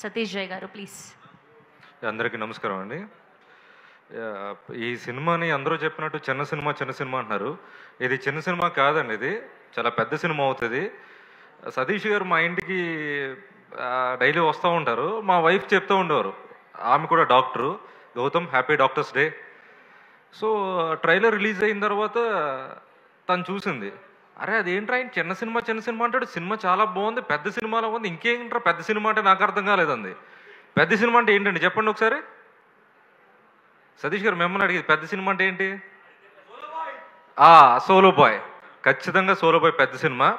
సతీష్ జై గారు ప్లీజ్. అందరికీ నమస్కారం అండి. ఈ సినిమాని అందరూ చెప్పినట్టు చిన్న సినిమా అంటున్నారు. ఇది చిన్న సినిమా కాదండి, ఇది చాలా పెద్ద సినిమా అవుతుంది. సతీష్ గారు మా ఇంటికి డైలీ వస్తూ ఉంటారు. మా వైఫ్ చెప్తూ ఉండేవారు, ఆమె కూడా doctor. Gautam, happy doctors day. So trailer release అయిన తర్వాత తను చూసింది, అరే అదేంట్రా ఆయన చిన్న సినిమా అంటాడు, సినిమా చాలా బాగుంది, పెద్ద సినిమాలో ఉంది, ఇంకేంట్రా పెద్ద సినిమా అంటే నాకు అర్థం కాలేదండి. పెద్ద సినిమా అంటే ఏంటండి చెప్పండి ఒకసారి. సతీష్ గారు మిమ్మల్ని అడిగేది, పెద్ద సినిమా అంటే ఏంటి? సోలో బాయ్, ఖచ్చితంగా సోలో బాయ్ పెద్ద cinema.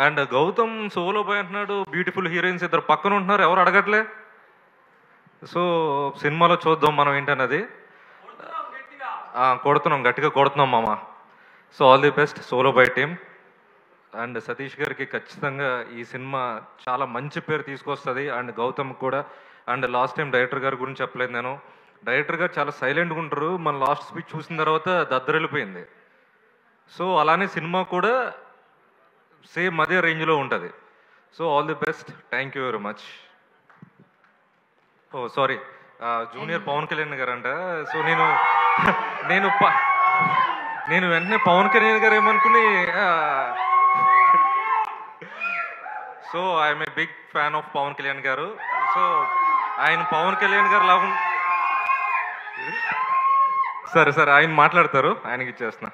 And Gautam solo boy అంటున్నాడు, బ్యూటిఫుల్ హీరోయిన్స్ ఇద్దరు పక్కన ఉంటున్నారు, ఎవరు అడగట్లే. సో సినిమాలో చూద్దాం మనం ఏంటన్నది. గట్టిగా కొడుతున్నాం మామ. So all the best solo boy team. And Satish గారికి ఖచ్చితంగా ఈ సినిమా చాలా మంచి పేరు తీసుకొస్తుంది, అండ్ గౌతమ్ కూడా. అండ్ లాస్ట్ టైం డైరెక్టర్ గారి గురించి చెప్పలేదు నేను. డైరెక్టర్ గారు చాలా సైలెంట్గా ఉంటారు, మన లాస్ట్ స్పీచ్ చూసిన తర్వాత దద్దరెళ్ళిపోయింది. సో అలానే సినిమా కూడా సేమ్ అదే రేంజ్లో ఉంటుంది. So all the best, thank you very much. Sorry, junior Pavan Kalyan garu అంట. సో నేను వెంటనే పవన్ కళ్యాణ్ గారు ఏమనుకుని, so I'm a big fan of Pavan Kalyan garu. So ఆయన పవన్ కళ్యాణ్ గారు లాగా సరే ఆయన మాట్లాడతారు, ఆయనకి ఇచ్చేస్తున్నా.